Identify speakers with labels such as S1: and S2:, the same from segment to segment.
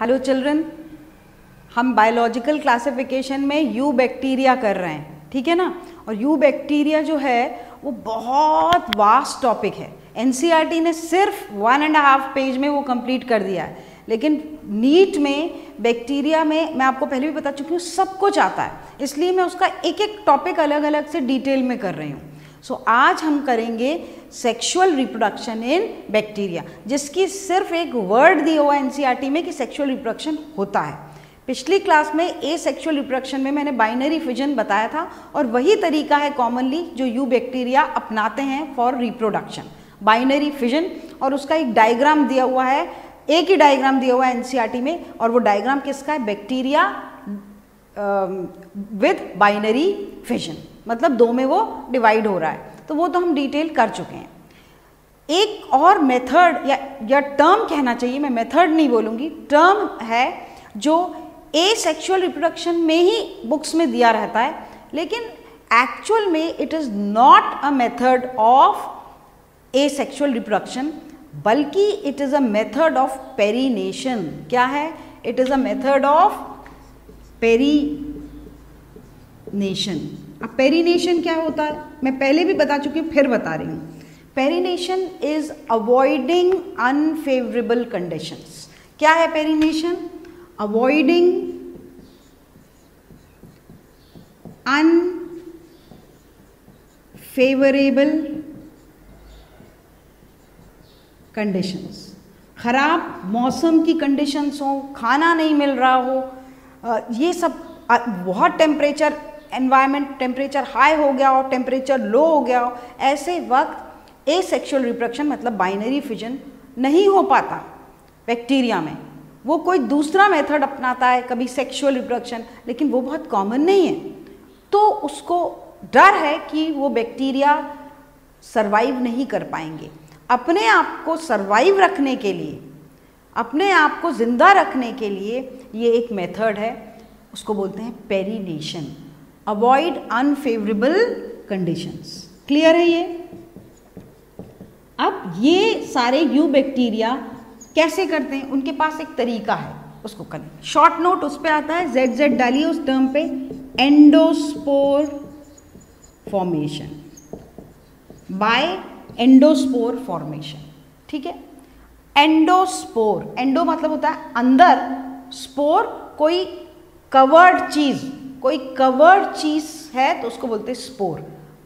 S1: Hello children, हम biological classification में you bacteria कर रहे हैं, ठीक है ना। और यू बैक्टीरिया जो है वो बहुत वास्ट टॉपिक है। एनसीईआरटी ने सिर्फ 1.5 पेज में वो कंप्लीट कर दिया है, लेकिन नीट में बैक्टीरिया में मैं आपको पहले भी बता चुकी हूँ सब कुछ आता है, इसलिए मैं उसका एक एक टॉपिक अलग अलग से डिटेल में कर रही हूँ। सो आज हम करेंगे सेक्सुअल रिप्रोडक्शन इन बैक्टीरिया, जिसकी सिर्फ एक वर्ड दिया हुआ है एनसीईआरटी में कि सेक्सुअल रिप्रोडक्शन होता है। पिछली क्लास में ए सेक्सुअल रिप्रोडक्शन में मैंने बाइनरी फिजन बताया था, और वही तरीका है कॉमनली जो यू बैक्टीरिया अपनाते हैं फॉर रिप्रोडक्शन, बाइनरी फिजन। और उसका एक डायग्राम दिया हुआ है, एक ही डायग्राम दिया हुआ है एनसीईआरटी में, और वो डायग्राम किसका है? बैक्टीरिया विद बाइनरी फिजन, मतलब दो में वो डिवाइड हो रहा है। तो वो तो हम डिटेल कर चुके हैं। एक और मेथड या टर्म कहना चाहिए, मैं मेथड नहीं बोलूँगी, टर्म है जो ए सेक्सुअल रिप्रोडक्शन में ही बुक्स में दिया रहता है, लेकिन एक्चुअल में it is not a method of asexual reproduction, बल्कि it is a method of perennation. क्या है? It is a method of perennation. अब पेरिनेशन क्या होता है मैं पहले भी बता चुकी हूँ, फिर बता रही हूँ। Perennation is avoiding unfavourable conditions. क्या है पेरिनेशन? Avoiding unfavourable conditions. खराब मौसम की कंडीशंस हो, खाना नहीं मिल रहा हो, ये सब, बहुत टेम्परेचर, एनवायरनमेंट टेम्परेचर हाई हो गया हो, टेम्परेचर लो हो गया हो, ऐसे वक्त ए सेक्सुअल रिप्रोडक्शन मतलब बाइनरी फिजन नहीं हो पाता बैक्टीरिया में। वो कोई दूसरा मेथड अपनाता है, कभी सेक्सुअल रिप्रोडक्शन, लेकिन वो बहुत कॉमन नहीं है। तो उसको डर है कि वो बैक्टीरिया सरवाइव नहीं कर पाएंगे। अपने आप को सरवाइव रखने के लिए, अपने आप को जिंदा रखने के लिए ये एक मेथड है, उसको बोलते हैं perennation, avoid unfavourable conditions. Clear है ये? अब ये सारे यू बैक्टीरिया कैसे करते हैं, उनके पास एक तरीका है, उसको करें। शॉर्ट नोट उस पे आता है, ZZ डालिए उस टर्म पे, endospore formation, by endospore formation. ठीक है, एंडोस्पोर, एंडो मतलब होता है अंदर, स्पोर कोई कवर्ड चीज, कोई कवर्ड चीज है तो उसको बोलते हैं स्पोर,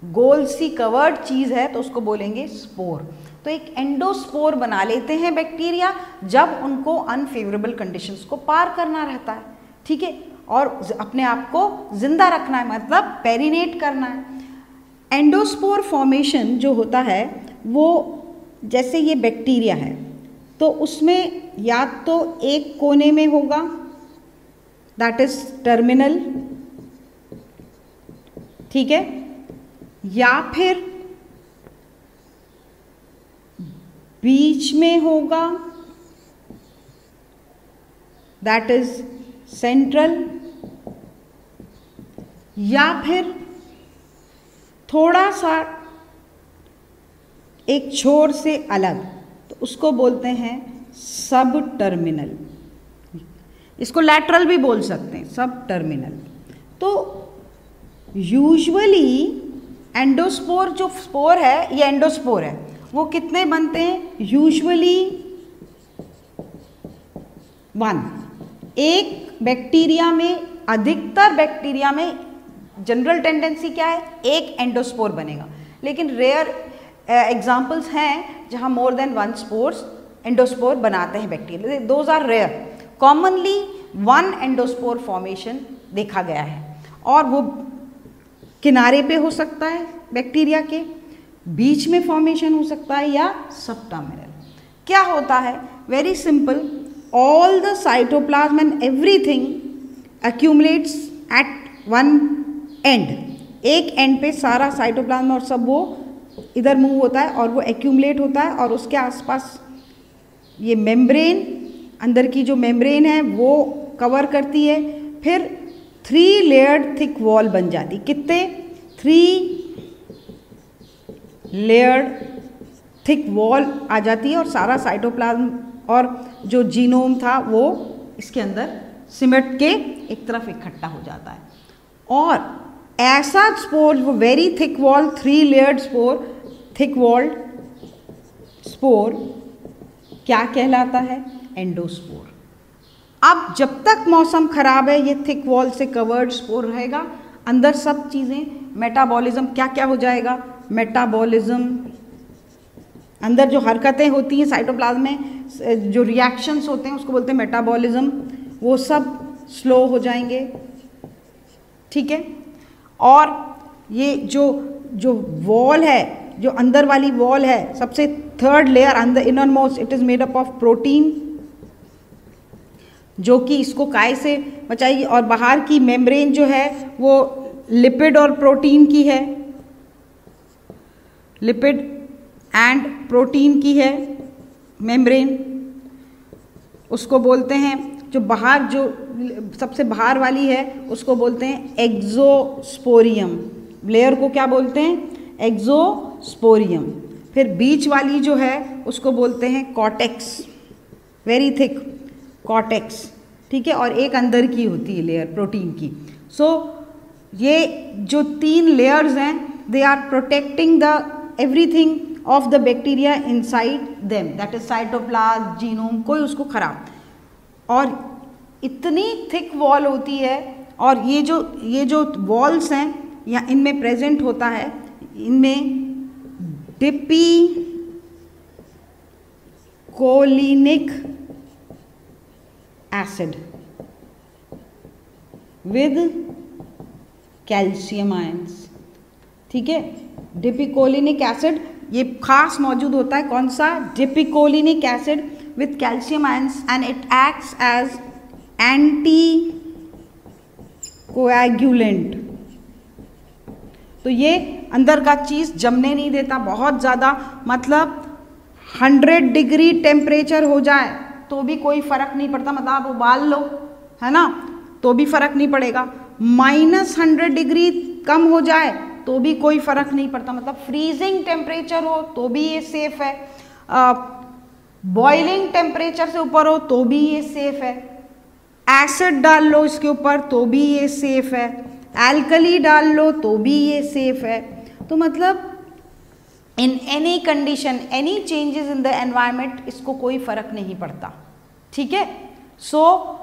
S1: गोल सी कवर्ड चीज है तो उसको बोलेंगे स्पोर। तो एक एंडोस्पोर बना लेते हैं बैक्टीरिया जब उनको अनफेवरेबल कंडीशंस को पार करना रहता है, ठीक है, और अपने आप को जिंदा रखना है, मतलब पेरिनेट करना है। एंडोस्पोर फॉर्मेशन जो होता है वो, जैसे ये बैक्टीरिया है तो उसमें या तो एक कोने में होगा, दैट इज टर्मिनल, ठीक है, या फिर बीच में होगा, दैट इज सेंट्रल, या फिर थोड़ा सा एक छोर से अलग, तो उसको बोलते हैं सब टर्मिनल। इसको लैटरल भी बोल सकते हैं, सब टर्मिनल। तो यूजुअली एंडोस्पोर जो स्पोर है, ये एंडोस्पोर है, वो कितने बनते हैं? यूजुअली 1। एक बैक्टीरिया में, अधिकतर बैक्टीरिया में जनरल टेंडेंसी क्या है? एक एंडोस्पोर बनेगा, लेकिन रेयर एग्जाम्पल्स हैं जहां मोर देन 1 स्पोर्स एंडोस्पोर बनाते हैं bacteria, those are rare. Commonly 1 endospore formation देखा गया है, और वो किनारे पे हो सकता है बैक्टीरिया के, बीच में फॉर्मेशन हो सकता है, या सब टर्मिनल। क्या होता है? Very simple, all the cytoplasm and everything accumulates at one end. एक एंड पे सारा साइटोप्लाज्म और सब वो इधर मूव होता है और वो एक्यूमुलेट होता है, और उसके आसपास ये मेम्ब्रेन, अंदर की जो मेम्ब्रेन है वो कवर करती है, फिर 3 लेयर्ड थिक वॉल बन जाती। कितने? 3 लेयर्ड थिक वॉल आ जाती है, और सारा साइटोप्लाज्म और जो जीनोम था वो इसके अंदर सिमट के एक तरफ इकट्ठा हो जाता है। और ऐसा स्पोर, वो very thick wall 3 layered spore, thick walled spore क्या कहलाता है? एंडोस्पोर। अब जब तक मौसम खराब है ये थिक वॉल से कवर्ड स्पोर रहेगा, अंदर सब चीज़ें मेटाबॉलिज्म क्या क्या हो जाएगा? मेटाबॉलिज्म, अंदर जो हरकतें होती हैं साइटोप्लाज्म में, जो रिएक्शंस होते हैं उसको बोलते हैं मेटाबॉलिज्म, वो सब स्लो हो जाएंगे। ठीक है। और ये जो वॉल है, जो अंदर वाली वॉल है, सबसे थर्ड लेयर अंदर inner most, it is made up of protein, जो कि इसको काय से बचाएगी। और बाहर की मेम्ब्रेन जो है वो लिपिड और प्रोटीन की है, लिपिड एंड प्रोटीन की है मेम्ब्रेन, उसको बोलते हैं। जो बाहर, जो सबसे बाहर वाली है उसको बोलते हैं एक्सोस्पोरियम, लेयर को क्या बोलते हैं? एक्सोस्पोरियम। फिर बीच वाली जो है उसको बोलते हैं कॉर्टेक्स, वेरी थिक कॉर्टेक्स। ठीक है। और एक अंदर की होती है लेयर प्रोटीन की। सो ये जो 3 लेयर्स हैं, they are protecting the everything of the bacteria inside them, that is cytoplasm, genome, कोई उसको खराब। और इतनी थिक वॉल होती है, और ये जो वॉल्स हैं या इनमें प्रेजेंट होता है, इनमें डिपिकोलिनिक एसिड विद कैल्शियम आयंस। ठीक है। डिपिकोलिनिक एसिड ये खास मौजूद होता है, कौन सा? Dipicolinic acid with calcium ions, and it acts as anticoagulant. तो ये अंदर का चीज जमने नहीं देता बहुत ज्यादा, मतलब 100 डिग्री टेम्परेचर हो जाए तो भी कोई फर्क नहीं पड़ता, मतलब आप उबाल लो, है ना, तो भी फर्क नहीं पड़ेगा। -100 डिग्री कम हो जाए तो भी कोई फर्क नहीं पड़ता, मतलब फ्रीजिंग टेम्परेचर हो तो भी ये सेफ है, बॉइलिंग टेम्परेचर से ऊपर हो तो भी ये सेफ है, एसिड डाल लो इसके ऊपर तो भी ये सेफ है, एल्कली डाल लो तो भी ये सेफ है। तो मतलब in any condition, any changes in the environment, इसको कोई फर्क नहीं पड़ता। ठीक है। सो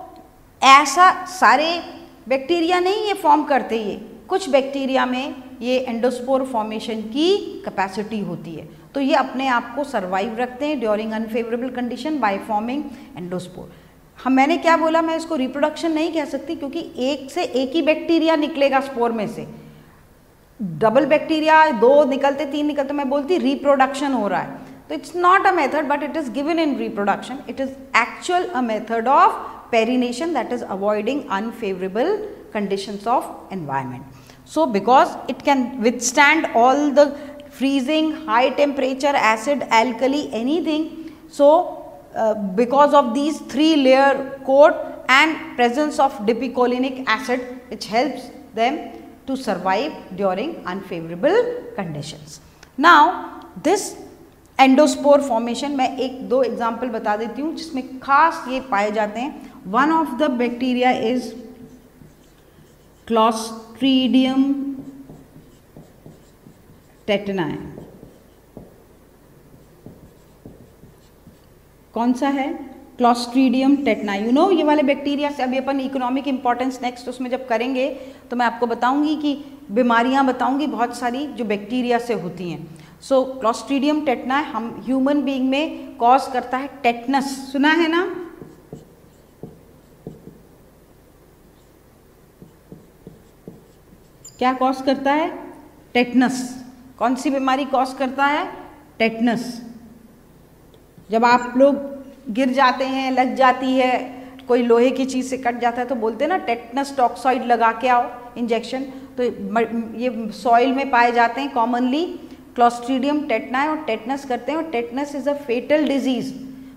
S1: ऐसा सारे बैक्टीरिया नहीं ये फॉर्म करते, ये कुछ बैक्टीरिया में ये एंडोस्पोर फॉर्मेशन की कैपेसिटी होती है, तो ये अपने आप को सर्वाइव रखते हैं during unfavourable condition by forming endospore. मैंने क्या बोला, मैं इसको रिप्रोडक्शन नहीं कह सकती, क्योंकि एक से एक ही बैक्टीरिया निकलेगा स्पोर में से, डबल बैक्टीरिया 2 निकलते 3 निकलते, मैं बोलती रिप्रोडक्शन हो रहा है। तो it's not a method but it is given in reproduction, it is actual a method of perennation, that is avoiding unfavourable conditions of environment. So because it can withstand all the freezing, high temperature, acid, alkali, anything, so because of these 3 layer coat and presence of dipicolinic acid, which helps them to survive during unfavorable conditions. Now this endospore formation, मैं 1-2 example बता देती हूँ जिसमें खास ये पाए जाते हैं। One of the bacteria is Clostridium टेटनाई। कौन सा है? क्लॉस्ट्रीडियम टेटनाई। यू नो ये वाले बैक्टीरिया से अभी अपन इकोनॉमिक इंपॉर्टेंस नेक्स्ट उसमें जब करेंगे तो मैं आपको बताऊंगी कि बीमारियां बताऊंगी बहुत सारी जो बैक्टीरिया से होती हैं। सो क्लॉस्ट्रीडियम टेटनाई हम ह्यूमन बीइंग में कॉज करता है टेटनस, सुना है ना? क्या कॉज करता है? टेटनस। कौन सी बीमारी कॉज करता है? टेटनस। जब आप लोग गिर जाते हैं, लग जाती है, कोई लोहे की चीज़ से कट जाता है तो बोलते हैं ना टेटनस टॉक्साइड लगा के आओ इंजेक्शन। तो ये सॉइल में पाए जाते हैं कॉमनली क्लॉस्ट्रीडियम टेटनाई, और टेटनस करते हैं। और tetanus is a fatal disease,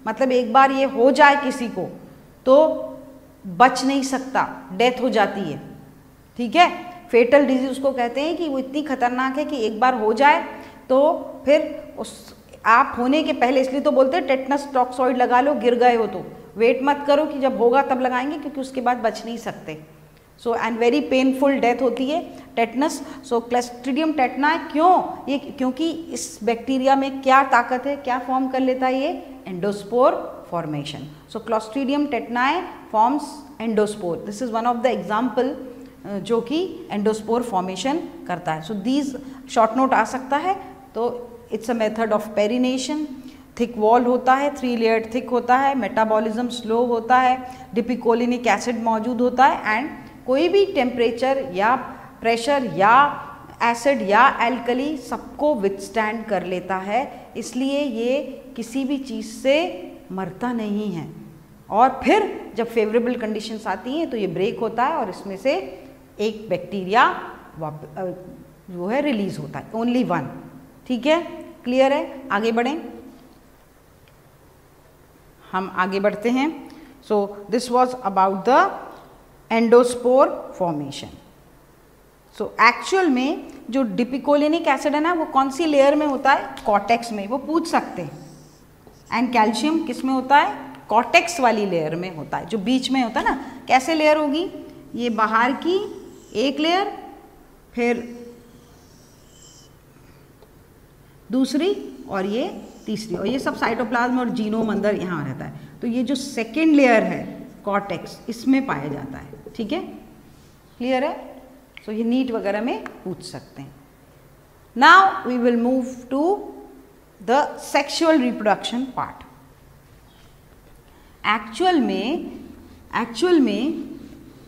S1: मतलब एक बार ये हो जाए किसी को तो बच नहीं सकता, डेथ हो जाती है। ठीक है, फेटल डिजीज उसको कहते हैं कि वो इतनी खतरनाक है कि एक बार हो जाए तो फिर उस आप होने के पहले, इसलिए तो बोलते हैं टेटनस टॉक्सॉइड लगा लो गिर गए हो तो, वेट मत करो कि जब होगा तब लगाएंगे, क्योंकि उसके बाद बच नहीं सकते। So and very painful death होती है टेटनस। सो क्लस्ट्रीडियम टेटनाई क्यों, ये क्योंकि इस बैक्टीरिया में क्या ताकत है, क्या फॉर्म कर लेता है ये, endospore formation. So Clostridium टेटनाई forms endospore, this is one of the example जो कि एंडोस्पोर फॉर्मेशन करता है। सो दीज शॉर्ट नोट आ सकता है। तो it's a method of perennation, thick wall होता है, 3 लेयर्ड थिक होता है, मेटाबॉलिज्म स्लो होता है, डिपिकोलिनिक एसिड मौजूद होता है, एंड कोई भी टेम्परेचर या प्रेशर या एसिड या एल्कली सबको विथस्टैंड कर लेता है, इसलिए ये किसी भी चीज़ से मरता नहीं है। और फिर जब फेवरेबल कंडीशंस आती हैं तो ये ब्रेक होता है और इसमें से एक बैक्टीरिया जो है रिलीज होता है, ओनली 1। ठीक है, क्लियर है? आगे बढ़ें, हम आगे बढ़ते हैं। So this was about the endospore formation. So actual में जो डिपिकोलिनिक एसिड है ना, वो कौन सी लेयर में होता है? कॉर्टेक्स में, वो पूछ सकते हैं। एंड कैल्शियम किस में होता है? कॉर्टेक्स वाली लेयर में होता है, जो बीच में होता है ना। कैसे लेयर होगी? ये बाहर की एक लेयर, फिर दूसरी और ये तीसरी, और ये सब साइटोप्लाज्म और जीनोम अंदर यहाँ रहता है। तो ये जो सेकेंड लेयर है कॉर्टेक्स, इसमें पाया जाता है। ठीक है, क्लियर है? सो ये नीट वगैरह में पूछ सकते हैं। Now we will move to the sexual reproduction part. Actual में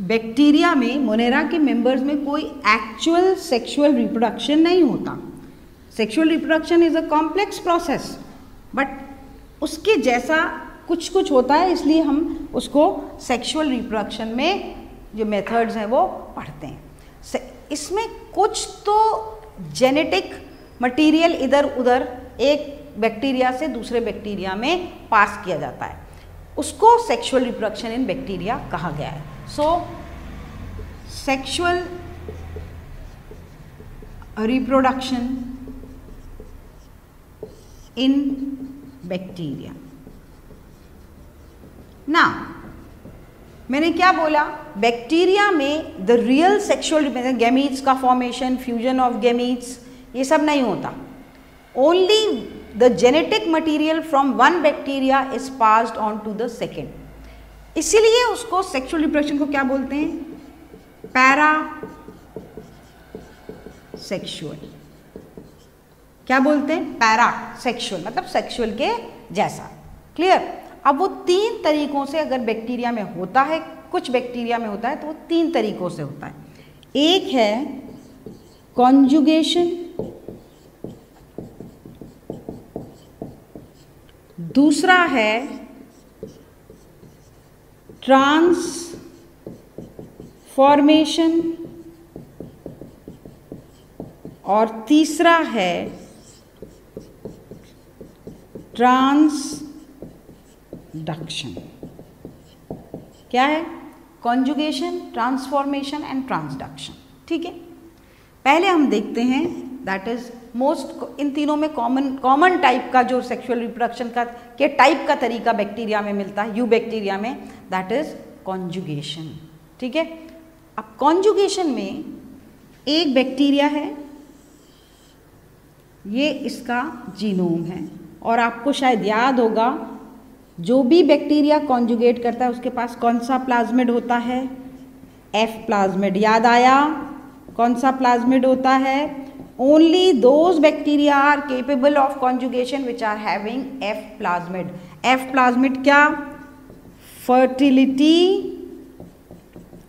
S1: बैक्टीरिया में, मोनेरा के मेंबर्स में कोई एक्चुअल सेक्सुअल रिप्रोडक्शन नहीं होता। Sexual reproduction is a complex process, but उसके जैसा कुछ कुछ होता है, इसलिए हम उसको सेक्सुअल रिप्रोडक्शन में जो मेथड्स हैं वो पढ़ते हैं। इसमें कुछ तो जेनेटिक मटेरियल इधर उधर एक बैक्टीरिया से दूसरे बैक्टीरिया में पास किया जाता है, उसको सेक्सुअल रिप्रोडक्शन इन बैक्टीरिया कहा गया है। So sexual reproduction in bacteria. ना मैंने क्या बोला? बैक्टीरिया में द रियल सेक्सुअल गैमीट्स का फॉर्मेशन, फ्यूजन ऑफ गैमीट्स, ये सब नहीं होता। Only the genetic material from one bacteria is passed on to the second. इसीलिए उसको सेक्सुअल रिप्रोडक्शन को क्या बोलते हैं? Parasexual. क्या बोलते हैं? पैरा सेक्सुअल, मतलब सेक्सुअल के जैसा। क्लियर? अब वो 3 तरीकों से अगर बैक्टीरिया में होता है, कुछ बैक्टीरिया में होता है, तो वो 3 तरीकों से होता है। एक है कॉन्जुगेशन, दूसरा है ट्रांसफॉर्मेशन, और तीसरा है ट्रांसडक्शन। क्या है? Conjugation, transformation and transduction. ठीक है, पहले हम देखते हैं दैट इज मोस्ट, इन तीनों में कॉमन टाइप का जो सेक्सुअल रिप्रोडक्शन का के टाइप का तरीका बैक्टीरिया में मिलता है, यू बैक्टीरिया में, दैट इज कॉन्जुगेशन। ठीक है, अब कॉन्जुगेशन में एक बैक्टीरिया है, ये इसका जीनोम है, और आपको शायद याद होगा जो भी बैक्टीरिया कॉन्जुगेट करता है उसके पास कौन सा प्लाज्मिड होता है? F plasmid. याद आया? कौन सा प्लाज्मिड होता है? Only those bacteria are capable of conjugation which are having F plasmid. F plasmid क्या? Fertility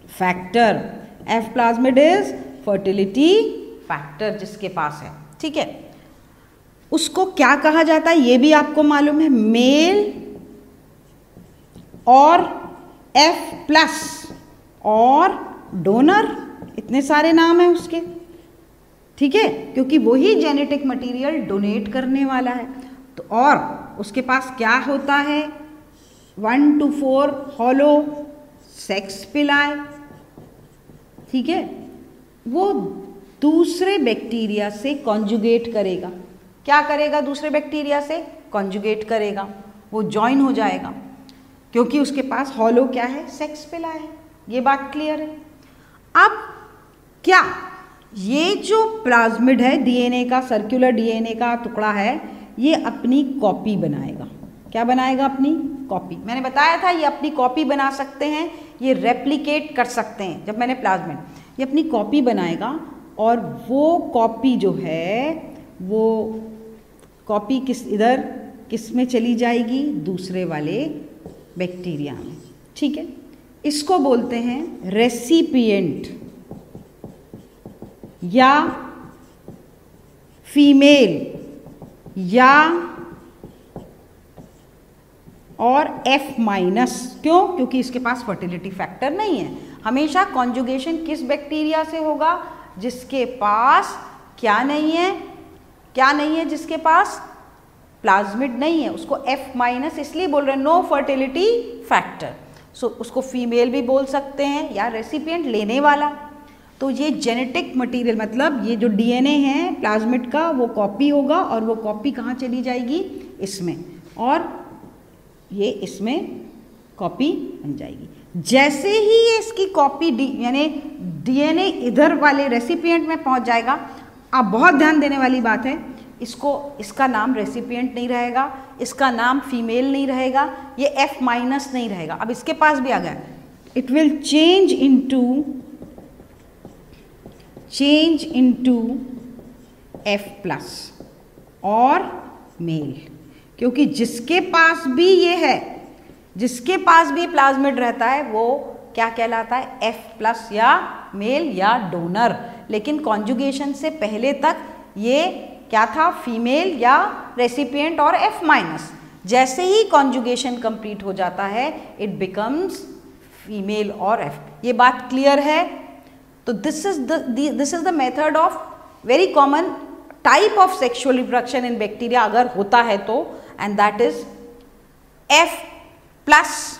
S1: factor. F plasmid is fertility factor जिसके पास है। ठीक है, उसको क्या कहा जाता है ये भी आपको मालूम है, मेल और F प्लस और डोनर, इतने सारे नाम हैं उसके। ठीक है, क्योंकि वही जेनेटिक मटेरियल डोनेट करने वाला है। तो और उसके पास क्या होता है? 1 to 4 हॉलो सेक्स पिलाई। ठीक है, वो दूसरे बैक्टीरिया से कॉन्जुगेट करेगा। क्या करेगा? दूसरे बैक्टीरिया से कॉन्जुगेट करेगा, वो ज्वाइन हो जाएगा। क्योंकि उसके पास हॉलो क्या है, सेक्स पिला है। ये बात क्लियर है। अब क्या ये जो प्लाज्मिड है डीएनए का, सर्कुलर डीएनए का टुकड़ा है, ये अपनी कॉपी बनाएगा। क्या बनाएगा? अपनी कॉपी। मैंने बताया था ये अपनी कॉपी बना सकते हैं, ये रेप्लिकेट कर सकते हैं। जब मैंने प्लाज्मिड, ये अपनी कॉपी बनाएगा और वो कॉपी जो है, वो कॉपी किस में चली जाएगी? दूसरे वाले बैक्टीरिया में। ठीक है, इसको बोलते हैं रेसिपिएंट या फीमेल या और F माइनस। क्यों? क्योंकि इसके पास फर्टिलिटी फैक्टर नहीं है। हमेशा कॉन्जुगेशन किस बैक्टीरिया से होगा? जिसके पास क्या नहीं है? क्या नहीं है? जिसके पास प्लाज्मिड नहीं है, उसको F माइनस इसलिए बोल रहे हैं, नो फर्टिलिटी फैक्टर। सो उसको फीमेल भी बोल सकते हैं या रेसिपिएंट, लेने वाला। तो ये जेनेटिक मटेरियल, मतलब ये जो डीएनए है प्लाज्मिड का, वो कॉपी होगा और वो कॉपी कहाँ चली जाएगी? इसमें, और ये इसमें कॉपी बन जाएगी। जैसे ही ये इसकी कॉपी यानी डीएनए इधर वाले रेसिपिएंट में पहुंच जाएगा, अब बहुत ध्यान देने वाली बात है, इसका नाम रेसिपिएंट नहीं रहेगा, इसका नाम फीमेल नहीं रहेगा, ये F माइनस नहीं रहेगा। अब इसके पास भी आ गया, it will change into F plus और मेल। क्योंकि जिसके पास भी ये है, जिसके पास भी प्लाज्मिड रहता है, वो क्या कहलाता है? F प्लस या मेल या डोनर। लेकिन कॉन्जुगेशन से पहले तक ये क्या था? फीमेल या रेसिपिएंट और F माइनस। जैसे ही कॉन्जुगेशन कंप्लीट हो जाता है, इट बिकम्स फीमेल और F। ये बात क्लियर है? तो this is the method of very common type of sexual reproduction in bacteria, अगर होता है तो, and that is F plus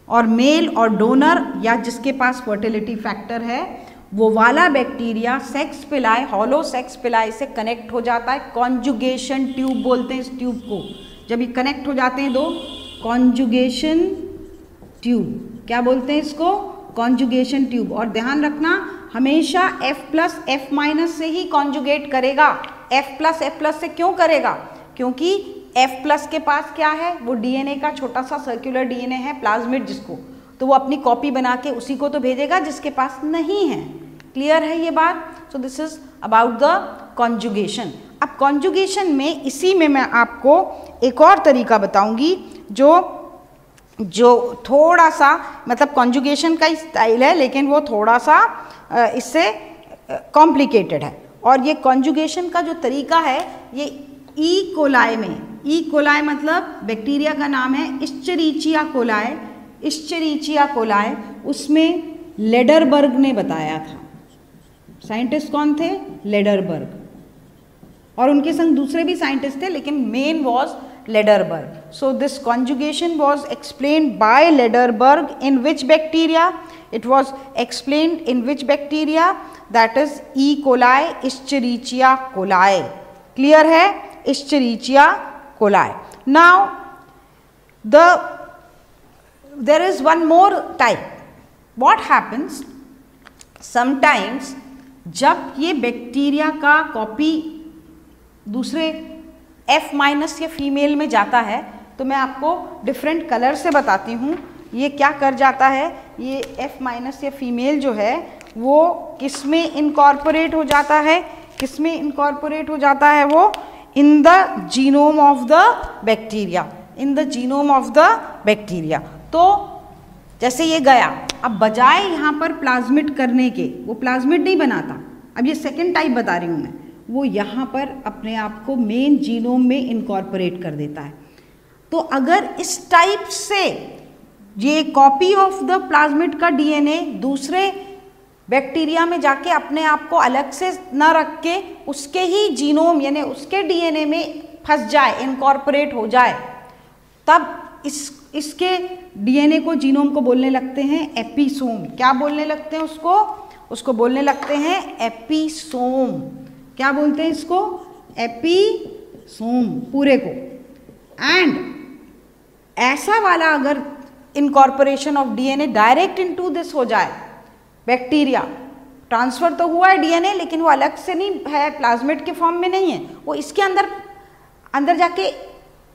S1: और मेल और डोनर, या जिसके पास फर्टिलिटी फैक्टर है, वो वाला बैक्टीरिया सेक्स पिलाए, हॉलो सेक्स पिलाए से कनेक्ट हो जाता है। कॉन्जुगेशन ट्यूब बोलते हैं इस ट्यूब को। जब ये कनेक्ट हो जाते हैं दो, कॉन्जुगेशन ट्यूब। क्या बोलते हैं इसको? Conjugation tube. और ध्यान रखना, हमेशा F प्लस F माइनस से ही कॉन्जुगेट करेगा। F प्लस से क्यों करेगा? क्योंकि F प्लस के पास क्या है? वो डीएनए का छोटा सा सर्कुलर डीएनए है प्लाज्मिड, जिसको तो वो अपनी कॉपी बना के उसी को तो भेजेगा जिसके पास नहीं है। क्लियर है ये बात? So this is about the conjugation. अब कॉन्जुगेशन में, इसी में मैं आपको एक और तरीका बताऊंगी जो थोड़ा सा, मतलब कॉन्जुगेशन का ही स्टाइल है, लेकिन वो थोड़ा सा इससे कॉम्प्लिकेटेड है। और ये कॉन्जुगेशन का जो तरीका है, ये ई कोलाई में, ई कोलाई मतलब बैक्टीरिया का नाम है इस्चरीचिया कोलाई, इस्चरीचिया कोलाई, उसमें लेडरबर्ग ने बताया था। साइंटिस्ट कौन थे? लेडरबर्ग। और उनके संग दूसरे भी साइंटिस्ट थे, लेकिन main was Lederberg. So this conjugation was explained by Lederberg in which bacteria? It was explained in which bacteria? That is E coli, Escherichia coli. Clear है? Escherichia coli. Now there is one more type. What happens? Sometimes जब ये bacteria का copy दूसरे F minus या female में जाता है, तो मैं आपको डिफरेंट कलर से बताती हूँ ये क्या कर जाता है। ये F माइनस या फीमेल जो है वो किस में इनकॉर्पोरेट हो जाता है? किस में इनकॉर्पोरेट हो जाता है वो? In the genome of the bacteria, in the genome of the bacteria. तो जैसे ये गया, अब बजाय यहाँ पर प्लाज्मिड करने के, वो प्लाज्मिड नहीं बनाता। अब ये सेकेंड टाइप बता रही हूँ मैं, वो यहाँ पर अपने आप को मेन जीनोम में इनकॉर्पोरेट कर देता है। तो अगर इस टाइप से ये कॉपी ऑफ द प्लाज्मिड का डीएनए दूसरे बैक्टीरिया में जाके अपने आप को अलग से न रख के उसके ही जीनोम यानी उसके डीएनए में फंस जाए, इनकॉर्पोरेट हो जाए, तब इसके डीएनए को, जीनोम को बोलने लगते हैं एपिसोम। क्या बोलने लगते हैं उसको बोलने लगते हैं एपिसोम। क्या बोलते हैं इसको? एपिसोम पूरे को। एंड ऐसा वाला अगर incorporation of DNA direct into this हो जाए, बैक्टीरिया ट्रांसफर तो हुआ है डीएनए, लेकिन वो अलग से नहीं है, प्लाज्मिड के फॉर्म में नहीं है, वो इसके अंदर जाके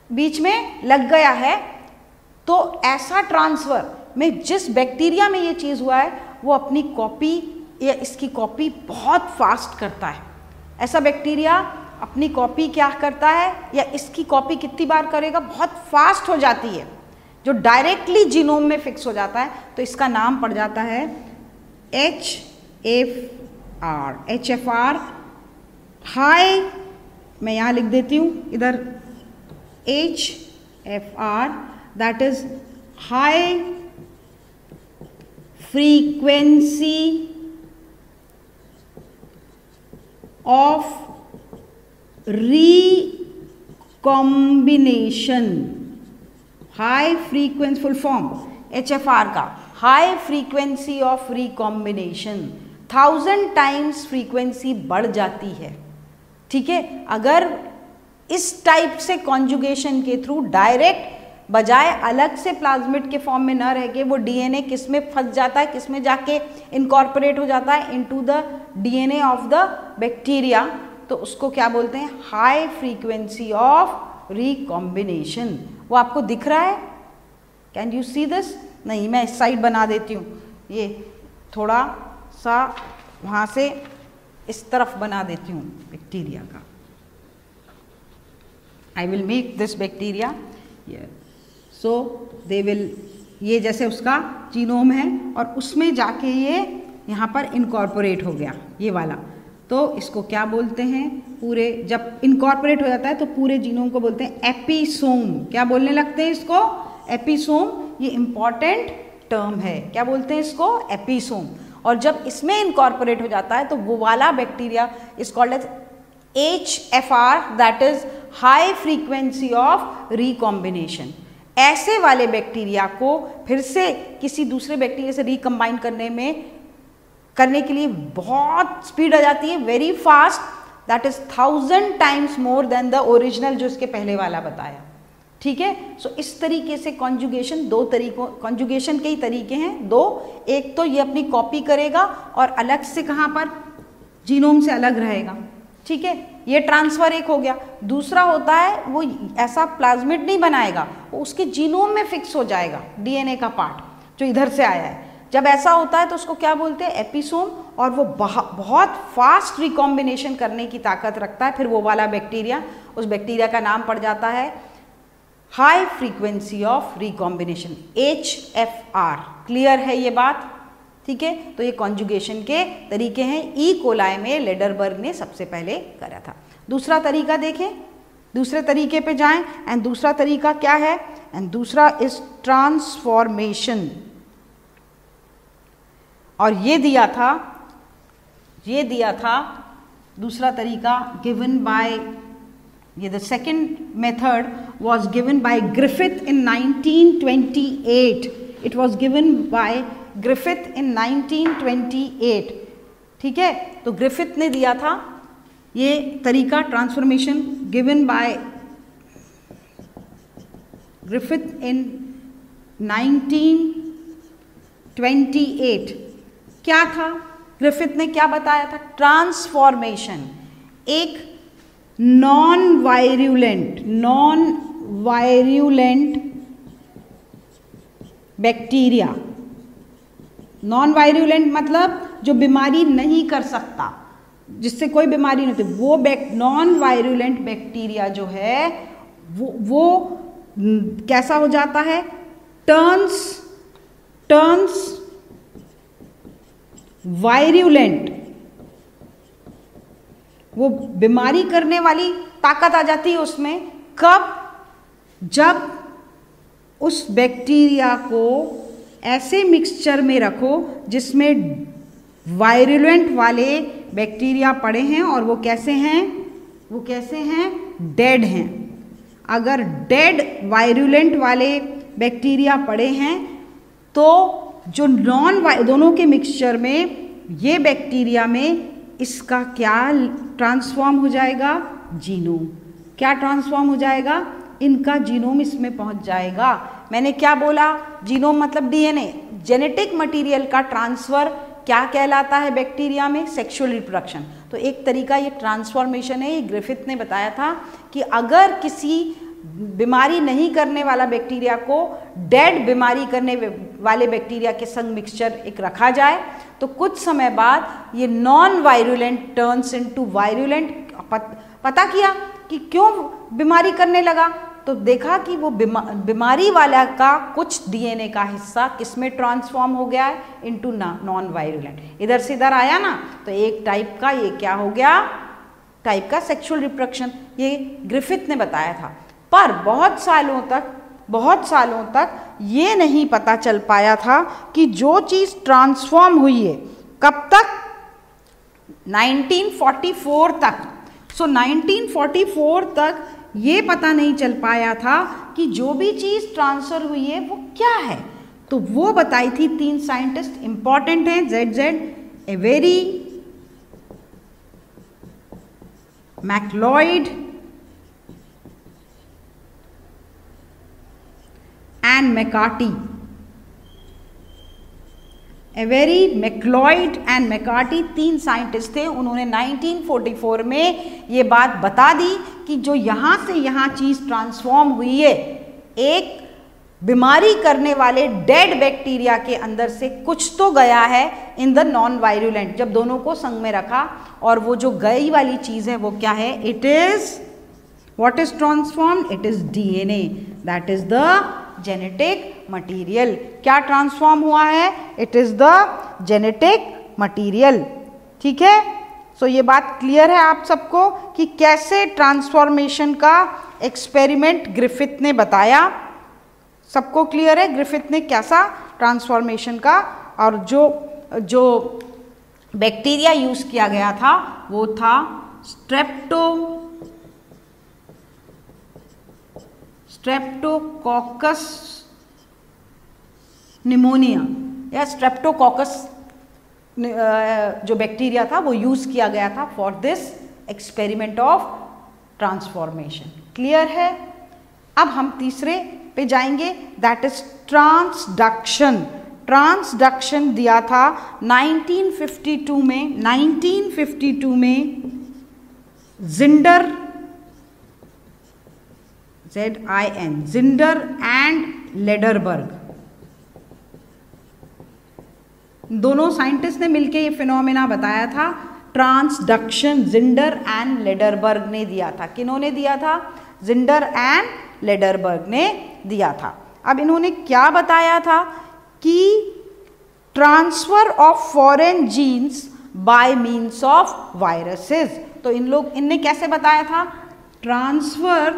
S1: बीच में लग गया है। तो ऐसा ट्रांसफर में जिस बैक्टीरिया में ये चीज़ हुआ है वो अपनी कॉपी या इसकी कॉपी बहुत फास्ट करता है। ऐसा बैक्टीरिया अपनी कॉपी क्या करता है या इसकी कॉपी कितनी बार करेगा, बहुत फास्ट हो जाती है, जो डायरेक्टली जीनोम में फिक्स हो जाता है। तो इसका नाम पड़ जाता है HFR। हाई, मैं यहाँ लिख देती हूँ इधर HFR, that is high frequency of recombination. High frequency full form HFR का, high frequency of recombination, 1000 times frequency बढ़ जाती है। ठीक है, अगर इस टाइप से कॉन्जुगेशन के थ्रू डायरेक्ट बजाय अलग से प्लाज्मिड के फॉर्म में न रह के वो डीएनए किस में फंस जाता है, किस में जाके इनकॉर्पोरेट हो जाता है, into the DNA of the bacteria, तो उसको क्या बोलते हैं, हाई फ्रीक्वेंसी ऑफ रिकॉम्बिनेशन। वो आपको दिख रहा है, कैन यू सी दिस? नहीं, मैं इस साइड बना देती हूँ, ये थोड़ा सा वहाँ से इस तरफ बना देती हूँ बैक्टीरिया का। I will make this bacteria, so they will, ये जैसे उसका जीनोम है और उसमें जाके ये यहाँ पर इनकॉर्पोरेट हो गया, ये वाला। तो इसको क्या बोलते हैं, पूरे जब इनकॉर्पोरेट हो जाता है तो पूरे जीनोम को बोलते हैं एपिसोम। क्या बोलने लगते हैं इसको? एपिसोम। ये इंपॉर्टेंट टर्म है, क्या बोलते हैं इसको? एपिसोम। और जब इसमें इनकॉर्पोरेट हो जाता है तो वो वाला bacteria is called as HFR, that is high frequency of recombination. ऐसे वाले बैक्टीरिया को फिर से किसी दूसरे बैक्टीरिया से रिकम्बाइन करने के लिए बहुत स्पीड आ जाती है, very fast, that is 1000 times more than the original जो इसके पहले वाला बताया। ठीक है, सो इस तरीके से कॉन्जुगेशन, दो तरीकों, कॉन्जुगेशन के ही तरीके हैं दो। एक तो ये अपनी कॉपी करेगा और अलग से कहाँ पर, जीनोम से अलग रहेगा। ठीक है, ये ट्रांसफर एक हो गया। दूसरा होता है वो ऐसा प्लाज्मिड नहीं बनाएगा, वो उसके जीनोम में फिक्स हो जाएगा, डीएनए का पार्ट जो इधर से आया है। जब ऐसा होता है तो उसको क्या बोलते हैं? एपिसोम। और वो बहुत फास्ट रिकॉम्बिनेशन करने की ताकत रखता है। फिर वो वाला बैक्टीरिया, उस बैक्टीरिया का नाम पड़ जाता है high frequency of recombination, HFR। Clear है ये बात? ठीक है, तो ये कॉन्जुगेशन के तरीके हैं। ई कोलाई में लेडरबर्ग ने सबसे पहले करा था। दूसरा तरीका देखें, दूसरे तरीके पे जाएं। एंड दूसरा तरीका क्या है? एंड दूसरा इज ट्रांसफॉर्मेशन। और ये दिया था दूसरा तरीका गिवन बाय, ये the second method was given by Griffith in 1928. It was given by Griffith in 1928. ठीक है, तो ग्रिफिथ ने दिया था ये तरीका ट्रांसफॉर्मेशन, गिवन बाय ग्रिफिथ इन 1928। क्या था? ग्रिफिथ ने क्या बताया था? ट्रांसफॉर्मेशन एक non virulent bacteria, non virulent मतलब जो बीमारी नहीं कर सकता, जिससे कोई बीमारी नहीं होती, वो नॉन वायरुलेंट बैक्टीरिया जो है वो कैसा हो जाता है? Turns virulent. वो बीमारी करने वाली ताकत आ जाती है उसमें। कब? जब उस बैक्टीरिया को ऐसे मिक्सचर में रखो जिसमें वायरुलेंट वाले बैक्टीरिया पड़े हैं और वो कैसे हैं? डेड हैं। अगर डेड वायरुलेंट वाले बैक्टीरिया पड़े हैं तो जो दोनों के मिक्सचर में ये बैक्टीरिया में इसका क्या ट्रांसफॉर्म हो जाएगा? जीनोम। क्या ट्रांसफॉर्म हो जाएगा? इनका जीनोम इसमें पहुंच जाएगा। मैंने क्या बोला, जीनोम मतलब डीएनए, जेनेटिक मटेरियल का ट्रांसफर क्या कहलाता है बैक्टीरिया में, सेक्सुअल रिप्रोडक्शन। तो एक तरीका ये ट्रांसफॉर्मेशन है, ये ग्रिफिथ ने बताया था कि अगर किसी बीमारी नहीं करने वाला बैक्टीरिया को डेड बीमारी करने वाले बैक्टीरिया के संग मिक्सचर एक रखा जाए तो कुछ समय बाद ये non virulent turns into virulent. पता किया कि क्यों बीमारी करने लगा, तो देखा कि वो बीमारी वाला का कुछ डीएनए का हिस्सा किसमें ट्रांसफॉर्म हो गया है, इनटू नॉन वायरुलेंट। इधर से इधर आया ना, तो एक टाइप का ये क्या हो गया, टाइप का सेक्सुअल रिप्रोडक्शन। ये ग्रिफिथ ने बताया था। पर बहुत सालों तक ये नहीं पता चल पाया था कि जो चीज़ ट्रांसफॉर्म हुई है कब तक, 1944 तक। सो 1944 तक ये पता नहीं चल पाया था कि जो भी चीज़ ट्रांसफर हुई है वो क्या है। तो वो बताई थी 3 साइंटिस्ट, इंपॉर्टेंट हैं, ZZ Avery, MacLeod and McCarthy. Avery, MacLeod and McCarthy 3 scientist थे। उन्होंने 1944 में ये बात बता दी कि जो यहाँ से यहाँ चीज़ ट्रांसफॉर्म हुई है, एक बीमारी करने वाले डेड बैक्टीरिया के अंदर से कुछ तो गया है इन द नॉन वायरुलेंट। जब दोनों को संग में रखा और वो जो गई वाली चीज़ है वो क्या है, it is what is transformed, it is DNA, that is the genetic material. क्या ट्रांसफॉर्म हुआ है, it is the genetic material. ठीक है, सो ये बात क्लियर है आप सबको कि कैसे ट्रांसफॉर्मेशन का एक्सपेरिमेंट ग्रिफिथ ने बताया। सबको क्लियर है ग्रिफिथ ने कैसा ट्रांसफॉर्मेशन का, और जो बैक्टीरिया यूज किया गया था वो था स्ट्रेप्टोकोकस निमोनिया या स्ट्रेप्टोकोकस जो बैक्टीरिया था वो यूज किया गया था for this experiment of transformation. Clear है। अब हम तीसरे पे जाएंगे, दैट इज ट्रांसडक्शन। ट्रांसडक्शन दिया था 1952 में Zinder, ZIN, Zinder and Lederberg, दोनों साइंटिस्ट ने मिलकर ये फिनोमेना बताया था। ट्रांसडक्शन जिंडर एंड लेडरबर्ग ने दिया था। किन्होंने दिया था, जिंडर एंड लेडरबर्ग ने दिया था। अब इन्होंने क्या बताया था कि transfer of foreign genes by means of viruses. तो इनने कैसे बताया था, transfer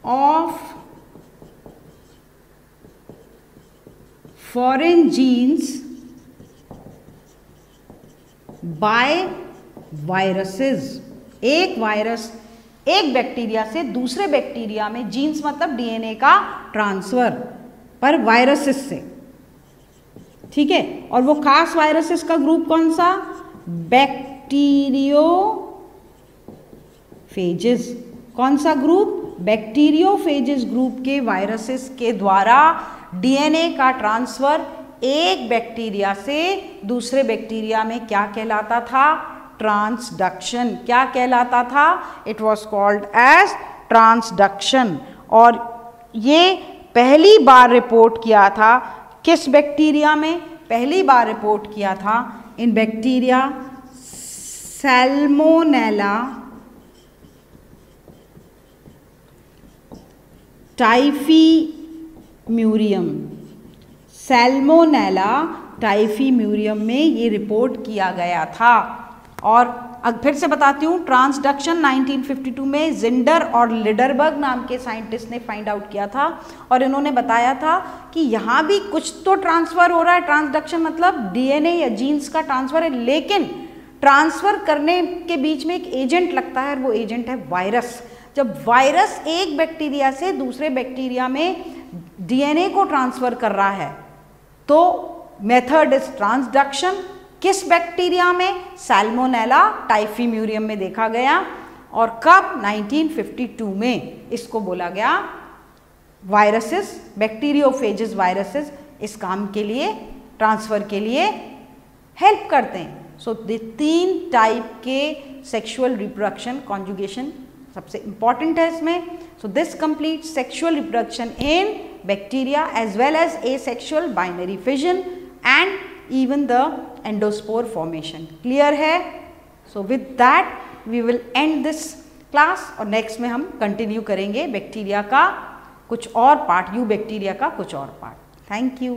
S1: of foreign genes by viruses. एक वायरस, एक बैक्टीरिया से दूसरे बैक्टीरिया में, जीन्स मतलब डीएनए का ट्रांसफर, पर वायरसेस से। ठीक है, और वो खास वायरसेस का ग्रुप कौन सा, बैक्टीरियोफेजेस। कौन सा ग्रुप, बैक्टीरियोफेजेस ग्रुप के वायरसेस के द्वारा डीएनए का ट्रांसफर एक बैक्टीरिया से दूसरे बैक्टीरिया में क्या कहलाता था, ट्रांसडक्शन। क्या कहलाता था, it was called as transduction. और ये पहली बार रिपोर्ट किया था किस बैक्टीरिया में, पहली बार रिपोर्ट किया था इन बैक्टीरिया सैल्मोनेला टाइफीम्यूरियम। सैल्मोनेला टाइफीम्यूरियम में ये रिपोर्ट किया गया था। और फिर से बताती हूँ, ट्रांसडक्शन 1952 में जिंडर और लिडरबर्ग नाम के साइंटिस्ट ने फाइंड आउट किया था। और इन्होंने बताया था कि यहाँ भी कुछ तो ट्रांसफ़र हो रहा है। ट्रांसडक्शन मतलब डीएनए या जीन्स का ट्रांसफ़र है, लेकिन ट्रांसफ़र करने के बीच में एक एजेंट लगता है, वो एजेंट है वायरस। जब वायरस एक बैक्टीरिया से दूसरे बैक्टीरिया में डीएनए को ट्रांसफ़र कर रहा है तो मेथड इज ट्रांसडक्शन। किस बैक्टीरिया में? सैल्मोनेला टाइफीम्यूरियम में देखा गया। और कब? 1952 में। इसको बोला गया वायरसेस, बैक्टीरियोफेजेस वायरसेस इस काम के लिए, ट्रांसफर के लिए हेल्प करते हैं। सो 3 टाइप के सेक्सुअल रिप्रोडक्शन, कॉन्जुगेशन सबसे इंपॉर्टेंट है इसमें। So this complete sexual reproduction in bacteria as well as asexual binary fission and even the endospore formation. Clear है? So with that we will end this class और next में हम continue करेंगे bacteria का कुछ और पार्ट, यू बैक्टीरिया का कुछ और पार्ट। Thank you.